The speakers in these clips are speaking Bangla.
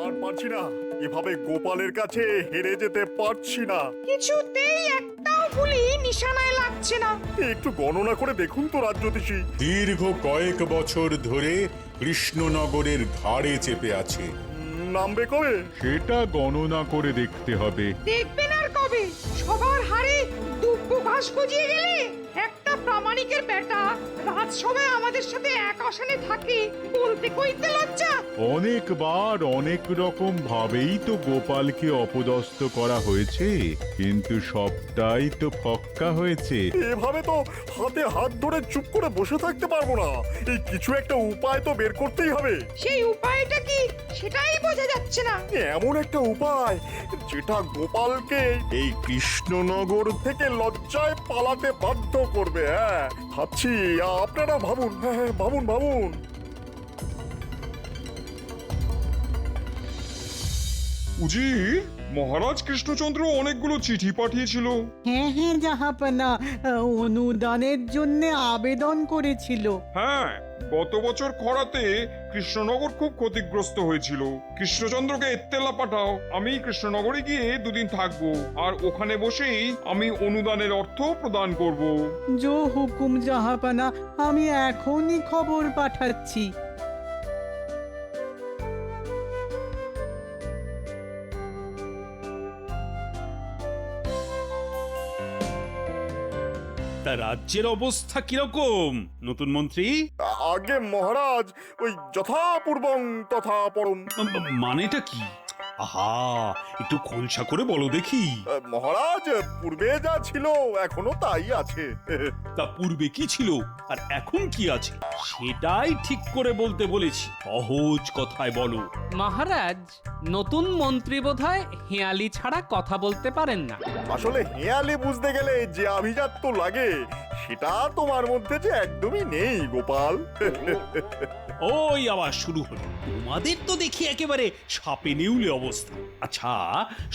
আর পারছি না, এভাবে গোপালের কাছে হেরে যেতে পারছি না। কিছুতেই একটাও গুলি নিশানায় লাগছে না। একটু গণনা করে দেখুন তো রাজ্যতীষী। দীর্ঘ কয়েক বছর ধরে কৃষ্ণনগরের ঘাড়ে চেপে আছে। নামবে কবে? সেটা গণনা করে দেখতে হবে। দেখবেন আর কবে? সবার হাড়ে দুব্বো ঘাস গজিয়ে গেলে একটা প্রামাণিকের বেটা রাজসভায় আমাদের সাথে এক আসনে থাকে বলতে কইতে লজ্জা। অনেকবার অনেক রকম ভাবেই তো গোপালকে অপদস্থ করা হয়েছে, কিন্তু সবটাই তো ফক্কা হয়েছে। এভাবে তো হাতে হাত ধরে চুপ করে বসে থাকতে পারবো না। এই কিছু একটা উপায় তো বের করতেই হবে। সেই উপায়টা কি সেটাই বোঝা যাচ্ছে না। এমন একটা উপায় যেটা গোপালকে এই কৃষ্ণনগর থেকে লজ্জায় পালাতে বাধ্য করবে। হ্যাঁ ভাবছি, আপনারা ভাবুন। হ্যাঁ ভাবুন ভাবুন। উজির, মহারাজ কৃষ্ণচন্দ্র অনেকগুলো চিঠি পাঠিয়েছিল। হ্যাঁ হ্যাঁ জাহাপনা, অনুদানের জন্য আবেদন করেছিল। হ্যাঁ, গত বছর খরাতে কৃষ্ণনগর খুব ক্ষতিগ্রস্ত হয়েছিল। কৃষ্ণচন্দ্রকে এত্তেলা পাঠাও, আমি কৃষ্ণনগরে গিয়ে দুদিন থাকবো, আর ওখানে বসেই আমি অনুদানের অর্থ প্রদান করব। জো হুকুম জাহাপনা, আমি এখনই খবর পাঠাচ্ছি। তা রাজ্যের অবস্থা কিরকম নতুন মন্ত্রী? আগে মহারাজ, ওই যথাপূর্বং তথা পরম। মানেটা কি? আহা, একটু খোলসা করে বলো দেখি। মহারাজ, পূর্বে যা ছিল এখনো তাই আছে। তা পূর্বে কি ছিল আর এখন কি আছে সেটাই ঠিক করে বলতে বলেছি, সহজ কথায় বলো। মহারাজ, নতুন মন্ত্রী বোধহয় হেয়ালি ছাড়া কথা বলতে পারেন না। আসলে হেয়ালে বুঝতে গেলে যে আভিজাত্য লাগে সেটা তোমার মধ্যে যে একদমই নেই গোপাল। ওই আবার শুরু হলো, তোমাদের তো দেখি একেবারে সাপে নেউলে অবস্থা। আচ্ছা,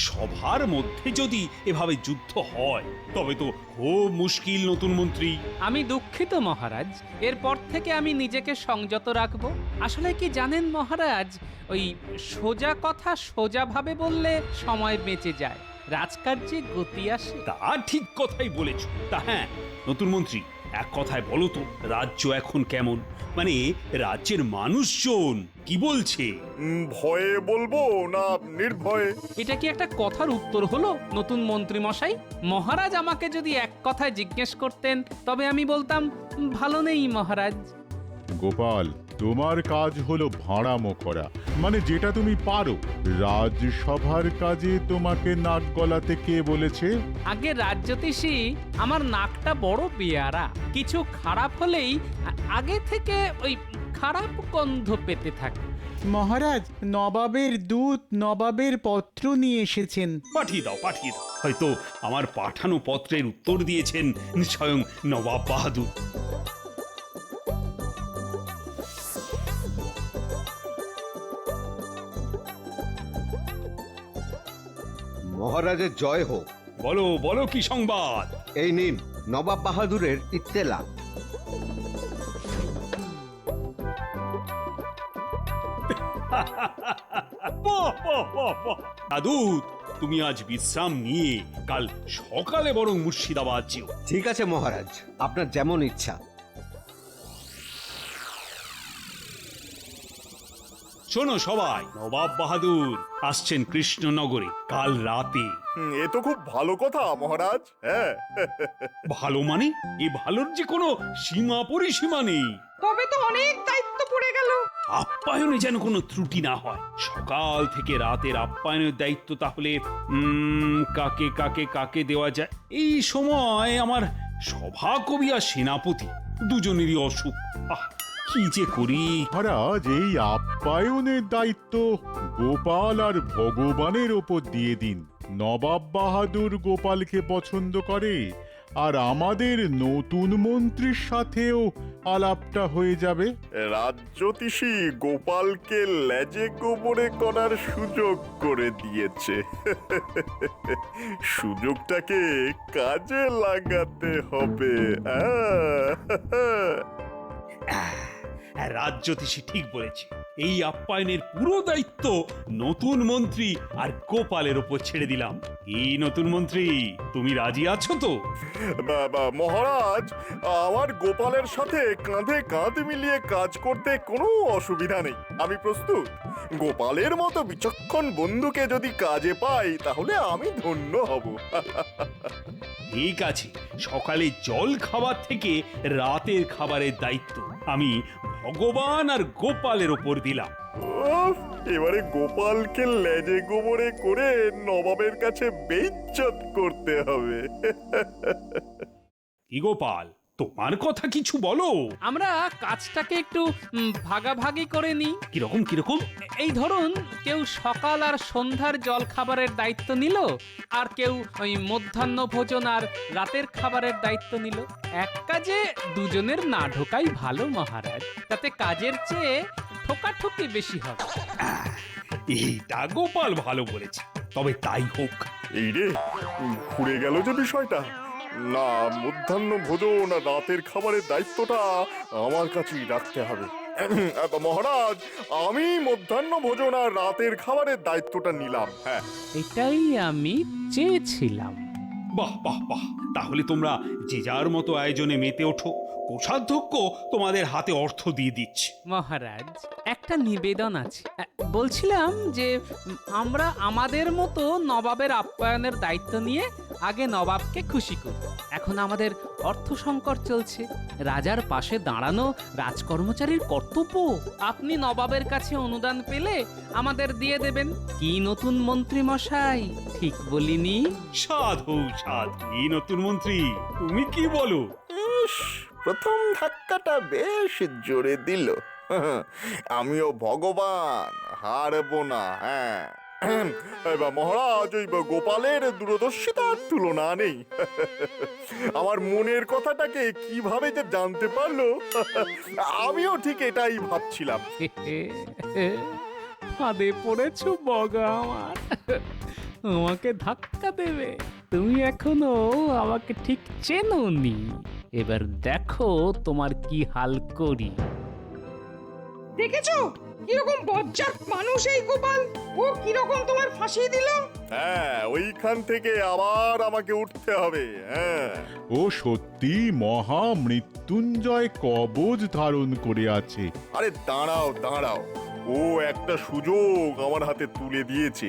সভার মধ্যে যদি এভাবে যুদ্ধ হয় তবে তো খুব মুশকিল নতুন মন্ত্রী। আমি দুঃখিত মহারাজ, এরপর থেকে আমি নিজেকে সংযত রাখব। আসলে কি জানেন মহারাজ, ওই সোজা কথা সোজাভাবে বললে সময় বেঁচে যায়, রাজকার্যে গতি আসে। তা ঠিক কথাই বলেছ। তা হ্যাঁ নতুন মন্ত্রী, এক কথায় বলো তো, রাজ্য এখন কেমন? মানে রাজ্যের মানুষজন কি বলছে? ভয়ে বলবো না নির্ভয়ে? এটা কি একটা কথার উত্তর হলো নতুন মন্ত্রী মশাই? মহারাজ আমাকে যদি এক কথায় জিজ্ঞেস করতেন তবে আমি বলতাম ভালো নেই মহারাজ। গোপাল, তোমার কাজ হলো ভাঁড়ামো করা, মানে যেটা তুমি পারো। রাজসভার কাজে তোমাকে নাক গলাতে কে বলেছে? আগে রাজ্যতীষী, আমার নাকটা বড় পেয়ারা, কিছু খারাপ হলেই আগে থেকে ওই খারাপ গন্ধ পেতে থাকে। মহারাজ, নবাবের দূত নবাবের পত্র নিয়ে এসেছেন। পাঠিয়ে দাও, পাঠিয়ে দাও। হয়তো আমার পাঠানো পত্রের উত্তর দিয়েছেন স্বয়ং নবাব বাহাদুর। মহারাজের জয় হোক। বলো বলো, কি সংবাদ? এই নিন নবাব বাহাদুরের ইত্তেলা। দাদু, তুমি আজ বিশ্রাম নিয়ে কাল সকালে বরং মুর্শিদাবাদ যেও। ঠিক আছে মহারাজ, আপনার যেমন ইচ্ছা। শোনো সবাই, নবাব বাহাদুর আসছেন কৃষ্ণনগরে কাল রাতে। এ তো খুব ভালো কথা মহারাজ। হ্যাঁ, ভালো মানে? এ ভালোর যে কোনো সীমা পরিসীমা নেই। তবে তো অনেক দায়িত্ব পড়ে গেল। আপ্যায়নে যেন কোনো ত্রুটি না হয়। সকাল থেকে রাতের আপ্যায়নের দায়িত্ব তাহলে কাকে কাকে কাকে দেওয়া যায়? এই সময় আমার সভাকবি আর সেনাপতি দুজনেরই অসুখ। কি যে করি। মহারাজ, এই আপ্যায়নের দায়িত্ব গোপাল আর ভগবানের ওপর দিয়ে দিন। নবাব বাহাদুর গোপালকে পছন্দ করে, আর আমাদের নতুন মন্ত্রীর সাথেও আলাপটা হয়ে যাবে। রাজ্যতীষী গোপালকে লেজে গোবরে করার সুযোগ করে দিয়েছে। সুযোগটাকে কাজে লাগাতে হবে। রাজ্যতীষী ঠিক বলেছে। এই আপ্যায়নের পুরো দায়িত্ব নতুন মন্ত্রী আর গোপালের ওপর ছেড়ে দিলাম। এই নতুন মন্ত্রী, তুমি রাজি আছো তো? মহারাজ, আমার গোপালের সাথে কাঁধে কাঁধ মিলিয়ে কাজ করতে কোনো অসুবিধা নেই। আমি প্রস্তুত। গোপালের মতো বিচক্ষণ বন্ধুকে যদি কাজে পাই তাহলে আমি ধন্য হব। ঠিক আছে, সকালে জল খাবার থেকে রাতের খাবারের দায়িত্ব আমি ভগবান আর গোপালের ওপর দিলাম। উফ, এবারে গোপালকে লেজে গোবরে করে নবাবের কাছে বেইজ্জত করতে হবে। কি গোপাল, তোমার কথা কিছু বলো। আমরা কাজটাকে একটু ভাগাভাগি করে নিই। কিরকম কিরকম? এই ধরুন, কেউ সকাল আর সন্ধ্যার জল খাবারের দায়িত্ব নিল, আর কেউ ওই মধ্যাহ্ন ভোজন আর রাতের খাবারের দায়িত্ব নিল। এক কাজে দুজনের না ঢোকাই ভালো মহারাজ, তাতে কাজের চেয়ে ঠোকাঠুকি বেশি হবে। এইটা গোপাল ভালো বলেছে, তবে তাই হোক। এই রে, ঘুরে গেল যে বিষয়টা। না, মধ্যাহ্ন ভোজন আর রাতের খাবারের দায়িত্বটা আমার কাছেই রাখতে হবে। মহারাজ, আমি মধ্যাহ্ন ভোজন আর রাতের খাবারের দায়িত্বটা নিলাম। হ্যাঁ, এটাই আমি চেয়েছিলাম। বাহ বাহ বাহ, তাহলে তোমরা যে যার মতো আয়োজনে মেতে ওঠো। কোষাধ্যক্ষ তোমাদের হাতে অর্থ দিয়ে দিচ্ছে। মহারাজ, একটা নিবেদন আছে। বলছিলাম যে আমরা আমাদের মতো নবাবের আপ্যায়নের দায়িত্ব নিয়ে আগে নবাবকে খুশি করি। এখন আমাদের অর্থ সংকট চলছে, রাজার পাশে দাঁড়ানো রাজকর্মচারীর কর্তব্য। আপনি নবাবের কাছে অনুদান পেলে আমাদের দিয়ে দেবেন। কি নতুন মন্ত্রী মশাই, ঠিক বলিনি? সাধু সাধু, এই নতুন মন্ত্রী, তুমি কি বলো? ইস, প্রথম ধাক্কাটা বেশ জোরে দিল। আমিও ভগবান, হারবো না। হ্যাঁ, এবার মহারাজ, ওই গোপালের দূরদর্শিতার তুলনা নেই। আমার মনের কথাটাকে কিভাবে যে জানতে পারলো, আমিও ঠিক এটাই ভাবছিলাম। ফাঁদে পড়েছো বগা আমার, আমাকে ধাক্কা দেবে। তুমি এখনো আমাকে ঠিক চেনোনি, এবার দেখো তোমার কি হাল করি। দেখেছো কিরকম বজ্জাত মানুষ এই গোপাল? ও কিরকম তোমার ফাঁসিয়ে দিল। হ্যাঁ, ওইখান থেকে আবার আমাকে উঠতে হবে। হ্যাঁ, ও সত্যি মহা মৃত্যুঞ্জয় কবচ ধারণ করে আছে। আরে দাঁড়াও দাঁড়াও, ও একটা সুযোগ আমার হাতে তুলে দিয়েছে।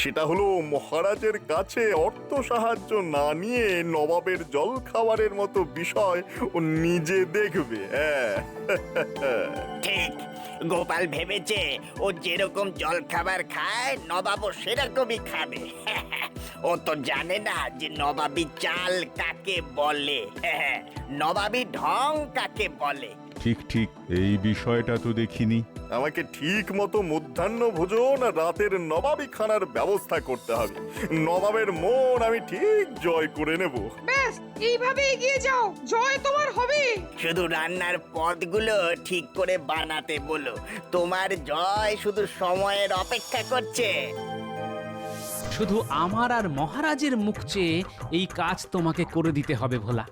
সেটা হলো মহারাজের কাছে অর্থ সাহায্য না নিয়ে নবাবের জল খাবারের মতো বিষয় ও নিজে দেখবে। হ্যাঁ, ঠিক, গোপাল ভেবেছে ও যেরকম জল খাবার খায় নবাবও সেরকমই খাবে। ও তো জানে না যে নবাবী চাল কাকে বলে, নবাবী ঢং কাকে বলে। ঠিক ঠিক, এই বিষয়টা তো দেখিনি। আমাকে ঠিক মতো মধ্যাহ্ন ভোজন আর রাতের নবাবী খানার ব্যবস্থা করতে হবে। নবাবের মন আমি ঠিক জয় করে নেব। ব্যাস, এইভাবে এগিয়ে যাও, জয় তোমার হবে। শুধু রান্নার পদগুলো ঠিক করে বানাতে বলো, তোমার জয় শুধু সময়ের অপেক্ষা করছে। শুধু আমার আর মহারাজের মুখ চেয়ে এই কাজ তোমাকে করে দিতে হবে ভোলা।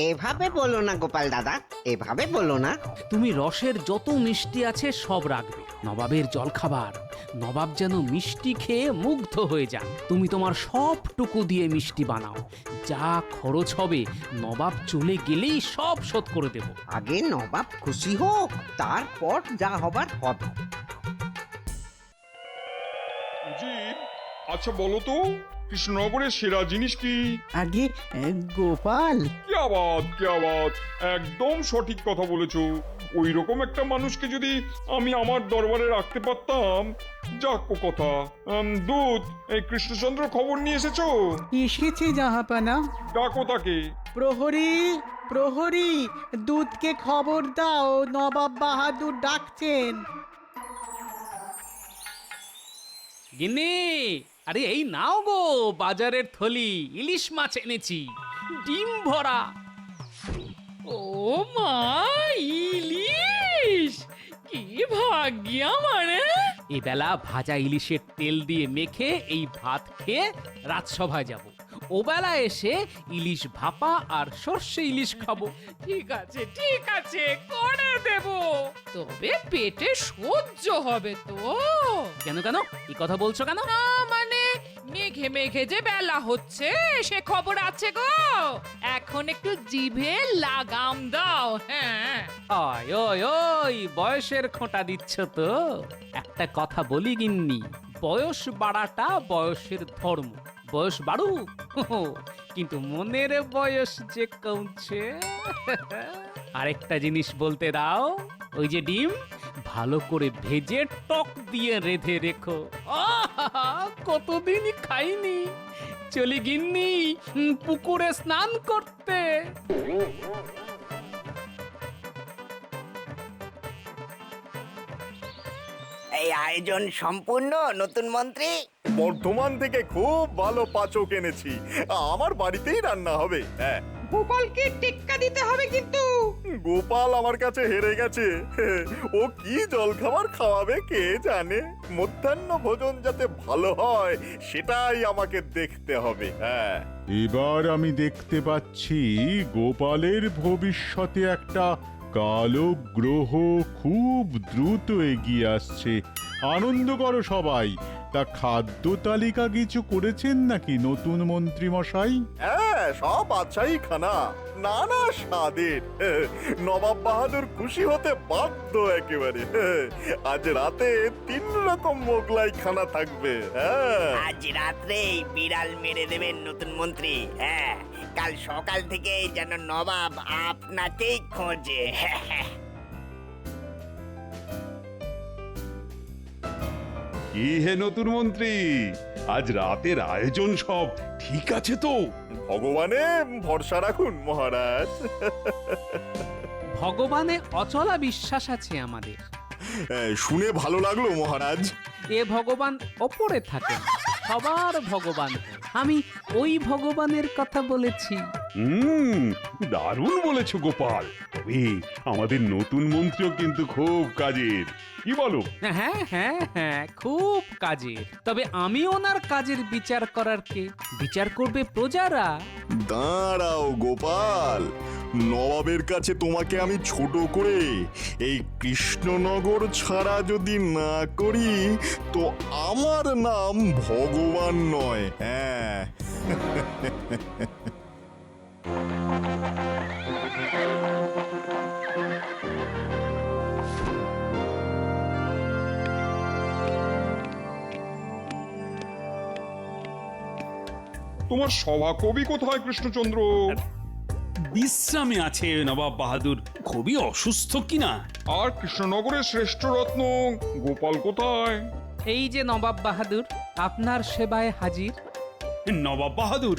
এভাবে বলো না গোপাল দাদা, এভাবে বলো না। তুমি রসের যত মিষ্টি আছে সব রাখবে। নবাবের জলখাবার, নবাব যেন মিষ্টি খেয়ে মুগ্ধ হয়ে যান। তুমি তোমার সবটুকু দিয়ে মিষ্টি বানাও। যা খরচ হবে নবাব চলে গেলেই সব শোধ করে দেব। আগে নবাব খুশি হোক, তারপর যা হবার হবে। উজির, আচ্ছা বলো তো, কৃষ্ণনগরের সেরা জিনিস কি? আগে গোপাল, কি আবাদ, একদম সঠিক কথা বলেছো। ওই রকম একটা মানুষকে যদি আমি আমার দরবারে রাখতে পারতাম। যাক ও কথা। দূত, এই কৃষ্ণচন্দ্র খবর নিয়ে এসেছো? এসেছে জাহাপানা। ডাকো তাকে। প্রহরী, প্রহরী, দূতকে খবর দাও, নবাব বাহাদুর ডাকছেন। গিন্নি, আরে এই নাও গো বাজারের থলি, ইলিশ মাছ এনেছি, ডিম ভরা। ও মা, ইলিশ! কি ভাগ্য আমার! এবেলা ভাজা ইলিশের তেল দিয়ে মেখে এই ভাত খেয়ে রাজসভায় যাব। ওবেলা এসে ইলিশ ভাপা আর সর্ষে ইলিশ খাবো। ঠিক আছে করে দেব, তবে পেটে সহ্য হবে তো? কেন কেন এই কথা বলছো কেন? না মানে মেঘে মেঘে যে বেলা হচ্ছে সে খবর আছে গো, এখন একটু জিভে লাগাম দাও। হ্যাঁ ওই ওই ওই বয়সের খোঁটা দিচ্ছ তো। একটা কথা বলি গিন্নি, বয়স বাড়াটা বয়সের ধর্ম। বয়স বাড়ুক, কিন্তু মনের বয়স যে কমছে। আরেকটা জিনিস বলতে দাও, ওই যে ডিম ভালো করে ভেজে টক দিয়ে রেঁধে রেখো। আহা, কতদিন খাইনি। চলি গিন্নি পুকুরে স্নান করতে। এই আয়োজন সম্পূর্ণ নতুন মন্ত্রী। বর্ধমান থেকে খুব ভালো পাচক এনেছি, আমার বাড়িতেই রান্না হবে। হ্যাঁ, গোপালকে টেক্কা দিতে হবে কিন্তু। গোপাল আমার কাছে হেরে গেছে। ও কি জলখাবার খাওয়াবে কে জানে। মধ্যাহ্ন ভোজন যাতে ভালো হয় সেটাই আমাকে দেখতে হবে। হ্যাঁ, এবার আমি দেখতে পাচ্ছি গোপালের ভবিষ্যতে একটা কালো গ্রহ খুব দ্রুত এগিয়ে আসছে। আনন্দ করো সবাই। তা খাদ্য তালিকা কিছু করেছেন নাকি নতুন মন্ত্রী মশাই? হ্যাঁ, সব বাদশাহী খানা, নানা স্বাদের। নবাব বাহাদুর খুশি হতে বাধ্য একেবারে। আজ রাতে 3 রকম মোগলাই খানা থাকবে। হ্যাঁ, আজ রাত্রেই বিড়াল মেরে দেবেন নতুন মন্ত্রী। হ্যাঁ, কাল সকাল থেকে যেন নবাব আপনাকেই খোঁজে। কি হে নতুন মন্ত্রী, আজ রাতের আয়োজন সব ঠিক আছে তো? ভগবানে ভরসা রাখুন মহারাজ। ভগবানে অচলা বিশ্বাস আছে আমাদের। শুনে ভালো লাগলো মহারাজ। এ ভগবান ওপরে থাকেন, সবার ভগবান। আমি ওই ভগবানের কথা বলেছি। দারুণ বলেছো গোপাল। তবে আমাদের নতুন মন্ত্রীও কিন্তু খুব কাজের, কি বলো? হ্যাঁ হ্যাঁ হ্যাঁ, খুব কাজের। তবে আমি ওনার কাজের বিচার করার কে? বিচার করবে প্রজারা। দাঁড়াও গোপাল, নবাবের কাছে তোমাকে আমি ছোট করে এই কৃষ্ণনগর ছাড়া যদি না করি তো আমার নাম ভগবান নয়। হ্যাঁ, তোমার সভাকবি কোথায় কৃষ্ণচন্দ্র? বিশ্রামে আছে নবাব বাহাদুর, খুবই অসুস্থ কিনা। আর কৃষ্ণনগরের শ্রেষ্ঠ রত্ন গোপাল কোথায়? এই যে নবাব বাহাদুর, আপনার সেবায় হাজির। নবাব বাহাদুর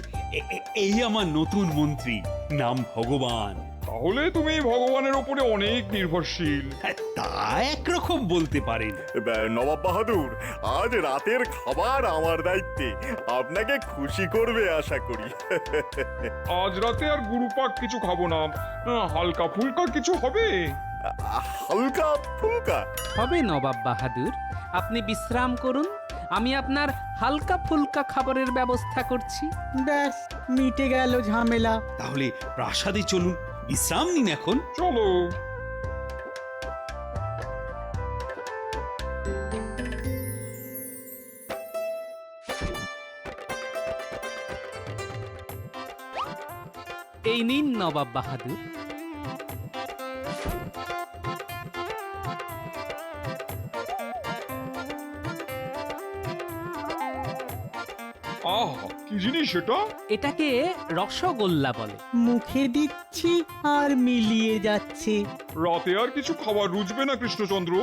এই আমার নতুন মন্ত্রী, নাম ভগবান। তাহলে তুমি ভগবানের উপরে অনেক নির্ভরশীল। তা একরকম বলতে পারেন। নবাব বাহাদুর, আজ রাতের খাবার আমার দায়িত্বে, আপনাকে খুশি করবে আশা করি। আজ রাতে আর গুরুপাক কিছু খাবো না, হালকা ফুলকা কিছু হবে। হালকা ফুলকা হবে নবাব বাহাদুর, আপনি বিশ্রাম করুন, আমি আপনার হালকা ফুলকা খাবারের ব্যবস্থা করছি। ব্যাস মিটে গেল ঝামেলা। তাহলে প্রাসাদে চলুন, বিশ্রাম নিন এখন। চলো। এই নিন নবাব বাহাদুর। আহ, কি জিনিস এটা? এটাকে রসগোল্লা বলে। মুখে দিচ্ছি আর মিলিয়ে যাচ্ছে। রাতে আর কিছু খাবার রুচবে না কৃষ্ণচন্দ্র,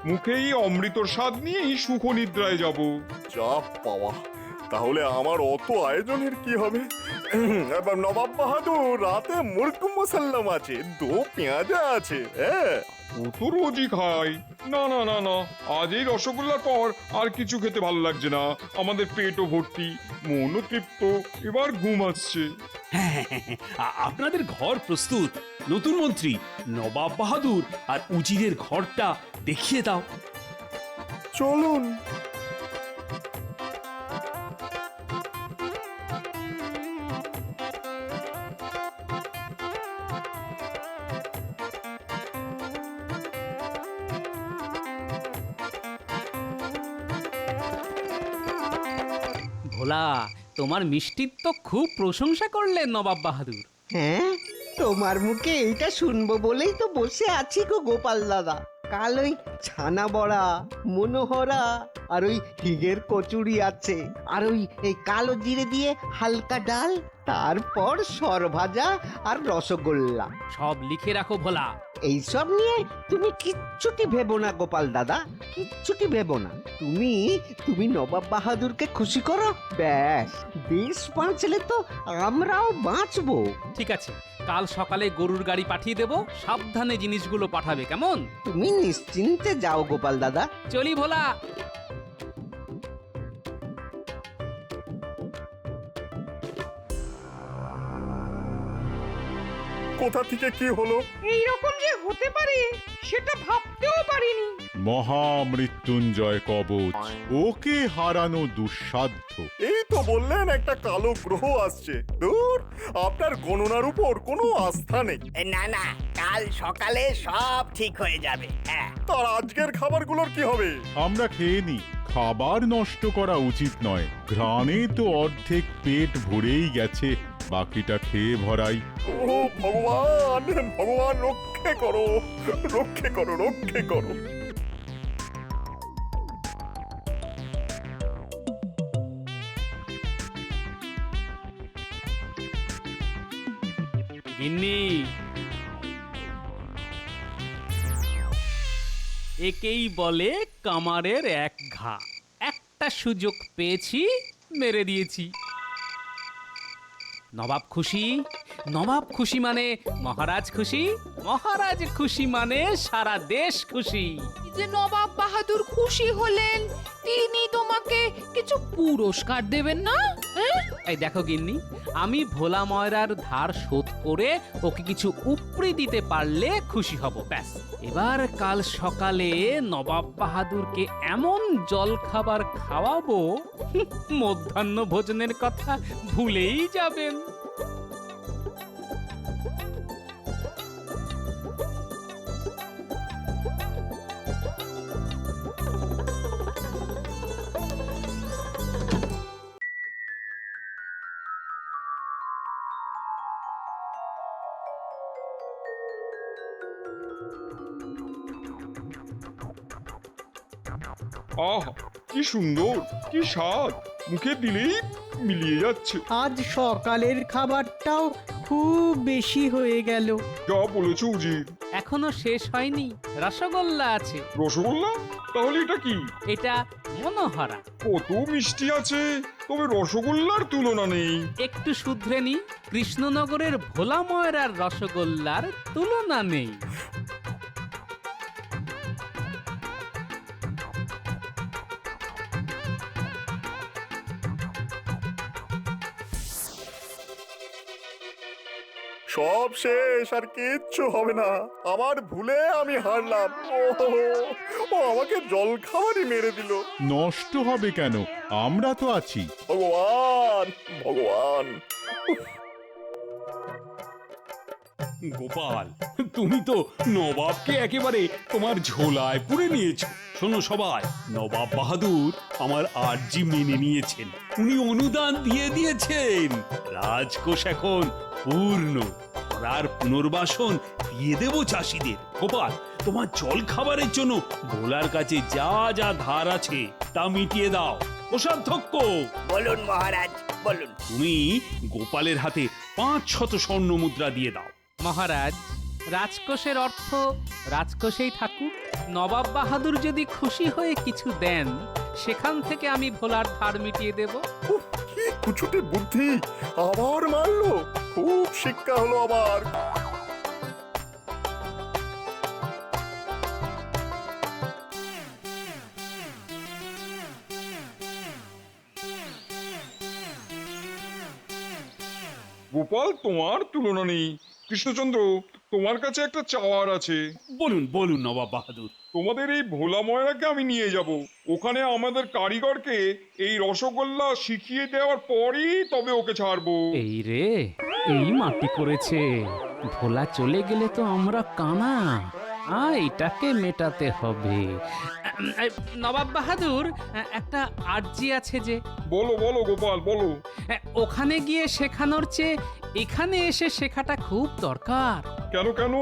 মুখেই অমৃতর স্বাদ নিয়েই সুখ নিদ্রায় যাব। যা পাওয়া, তাহলে আমার অত আয়োজনের কি হবে? নবাব বাহাদুর, রাতে মুরগ মুসাল্লাম আছে, দো পেঁয়াজা আছে। হ্যাঁ, ও তো রোজই খাই। না না না না, আজ এই রসগোল্লার পর আর কিছু খেতে ভালো লাগছে না। আমাদের পেটও ভর্তি, মনও তৃপ্ত, এবার ঘুম আসছে। হ্যাঁ, আপনাদের ঘর প্রস্তুত। নতুন মন্ত্রী, নবাব বাহাদুর আর উজিরের ঘরটা দেখিয়ে দাও। চলুন। ভোলা, তোমার মিষ্টির তো খুব প্রশংসা করলেন নবাব বাহাদুর। হ্যাঁ, তোমার মুখে এইটা শুনবো বলেই তো বসে আছি গো গোপাল দাদা। কাল ওই ছানা বড়া, মনোহরা আর ওই হিগের কচুরি আছে, আর ওই এই কালো জিরে দিয়ে হালকা ডাল, তারপর সরভাজা আর রসগোল্লা। সব লিখে রাখো ভোলা। এইসব নিয়ে তুমি কিচ্ছুটি ভেবো না গোপাল দাদা, কিচ্ছুটি ভেবো না। তুমি নবাব বাহাদুরকে খুশি করো, ব্যাস দেশ বাঁচলে তো আমরাও বাঁচবো। ঠিক আছে, কাল সকালে গরুর গাড়ি পাঠিয়ে দেব, সাবধানে জিনিসগুলো পাঠাবে, কেমন? তুমি নিশ্চিন্তে যাও গোপাল দাদা। চলি ভোলা। কোথা থেকে কি হলো? এই রকম যে হতে পারে সেটা ভাবতেও পারিনি। মহামৃত্যুঞ্জয় কবচ, ওকে হারানো দুঃসাধ্য। এই তো বললেন একটা কালো গ্রহ আসছে। দূর, আপনার গণনার উপর কোনো আস্থা নেই। না না, কাল সকালে সব ঠিক হয়ে যাবে। হ্যাঁ, তার আজকের খাবারগুলোর কি হবে? আমরা খেয়ে নি, খাবার নষ্ট করা উচিত নয়। ঘ্রাণে তো অর্ধেক পেট ভরেই গেছে, বাকিটা খেয়ে ভরাই। ও ভগবান, ভগবান রক্ষে করো, রক্ষে করো, রক্ষে করো। গিন্নি, একেই বলে কামারের এক ঘা। একটা সুযোগ পেয়েছি, মেরে দিয়েছি। নবাব খুশি, নবাব খুশি মানে মহারাজ খুশি, মহারাজ খুশি মানে সারা দেশ খুশি। যে নবাব বাহাদুর খুশি হলেন, তিনি তোমাকে কিছু পুরস্কার দেবেন না? এই দেখো গিন্নি, আমি ভোলা ময়রার ধার শোধ করে ওকে কিছু উপরি দিতে পারলে খুশি হব, ব্যাস। এবার কাল সকালে নবাব বাহাদুরকে এমন জল খাবার খাওয়াবো, মধ্যাহ্ন ভোজনের কথা ভুলেই যাবেন। আহ, কি সুন্দর, কি স্বাদ, মুখে দিলেই মিলিয়ে যাচ্ছে। আজ সকালের খাবারটাও খুব বেশি হয়ে গেল। যা বলেছো উজির। এখনো শেষ হয়নি, রসগোল্লা আছে। রসগোল্লা? তাহলে এটা কি? এটা মনোহরা। কত মিষ্টি আছে, তবে রসগোল্লার তুলনা নেই। একটু শুধরে নি, কৃষ্ণনগরের ভোলা ময়রার রসগোল্লার তুলনা নেই। সব শেষ, আর কিচ্ছু হবে না। আমার ভুলে আমি হারলাম। ও আমাকে জল খাবারই মেরে দিল। নষ্ট হবে কেন, আমরা তো আছি। ভগবান, ভগবান। গোপাল, তুমি তো নবাবকে একেবারে তোমার ঝোলায় পুরে নিয়েছো। শোনো সবাই, নবাব বাহাদুর আমার আর্জি মেনে নিয়েছেন, উনি অনুদান দিয়ে দিয়েছেন। রাজকোষ এখন পূর্ণ, আর পুনর্বাসন দিয়ে দেব চাষিদের। গোপাল, তোমার জল খাবারের জন্য ভোলার কাছে যা যা ধার আছে তা মিটিয়ে দাও। কোষাধ্যক্ষ, বলুন মহারাজ, বলুন। তুমি গোপালের হাতে 500 স্বর্ণ মুদ্রা দিয়ে দাও। মহারাজ, রাজকোষের অর্থ রাজকোষেই থাকুক। নবাব বাহাদুর যদি খুশি হয়ে কিছু দেন, সেখান থেকে আমি ভোলার ধার মিটিয়ে দেব। কি কুচুটে বুদ্ধি, আবার মারলো। খুব শিক্ষা হলো আবার। গোপাল, তোমার তুলনা নেই। কৃষ্ণচন্দ্র, তোমার কাছে একটা চাওয়ার আছে। বলুন বলুন নবাব বাহাদুর। তোমাদের এই ভোলা ময়রাকে আমি নিয়ে যাব, ওখানে আমাদের কারিগরকে এই রসগোল্লা শিখিয়ে দেওয়ার পরই তবে ওকে ছাড়বো। এই রে, এই মাটি করেছে। ভোলা চলে গেলে তো আমরা কানা, এটাকে মেটাতে হবে। নবাব বাহাদুর, একটা আর্জি আছে যে। বলো বলো গোপাল বলো। ওখানে গিয়ে শেখানোর চেয়ে এখানে এসে শেখাটা খুব দরকার। কেন কেন?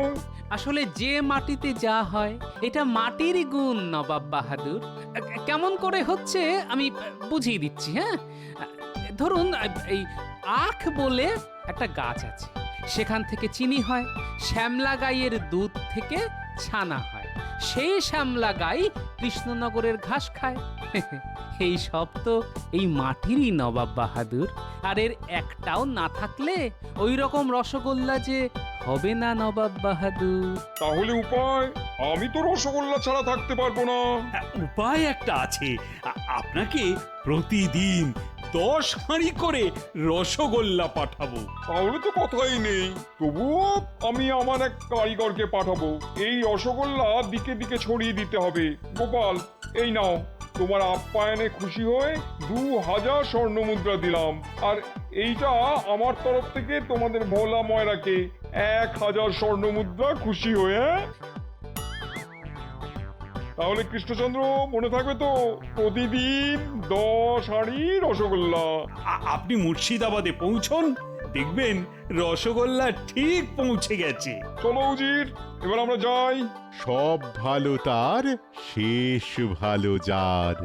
আসলে যে মাটিতে যা হয় এটা মাটিরই গুণ নবাব বাহাদুর। কেমন করে হচ্ছে আমি বুঝিয়ে দিচ্ছি। হ্যাঁ, ধরুন এই আখ বলে একটা গাছ আছে, সেখান থেকে চিনি হয়, শ্যামলা গাইয়ের দুধ থেকে ছানা হয়, সেই শ্যামলা গাই কৃষ্ণনগরের ঘাস খায়। এই সব তো এই মাটিরই নবাব বাহাদুর। আর এর একটাও না থাকলে ওই রকম রসগোল্লা যে হবে না নবাব বাহাদুর। তাহলে উপায়? আমি তো রসগোল্লা ছাড়া থাকতে পারবো না। উপায় একটা আছে, আপনাকে প্রতিদিন 10 হাঁড়ি করে রসগোল্লা পাঠাবো। তাহলে তো কথাই নেই। তবুও আমি আমার এক কারিগরকে পাঠাবো। এই রসগোল্লা দিকে দিকে ছড়িয়ে দিতে হবে। গোপাল, এই নাও, তোমার আপ্যায়নে খুশি হয়ে 2000 স্বর্ণ মুদ্রা দিলাম। আর এইটা আমার তরফ থেকে তোমাদের ভোলা ময়রাকে 1000 স্বর্ণ মুদ্রা খুশি হয়ে। তাহলে কৃষ্ণচন্দ্র, মনে থাকবে তো, প্রতিদিন 10 হাঁড়ি রসগোল্লা। আপনি মুর্শিদাবাদে পৌঁছন, দেখবেন রসগোল্লা ঠিক পৌঁছে গেছে। চলো উজির, এবার আমরা যাই। সব ভালো তার, শেষ ভালো যার।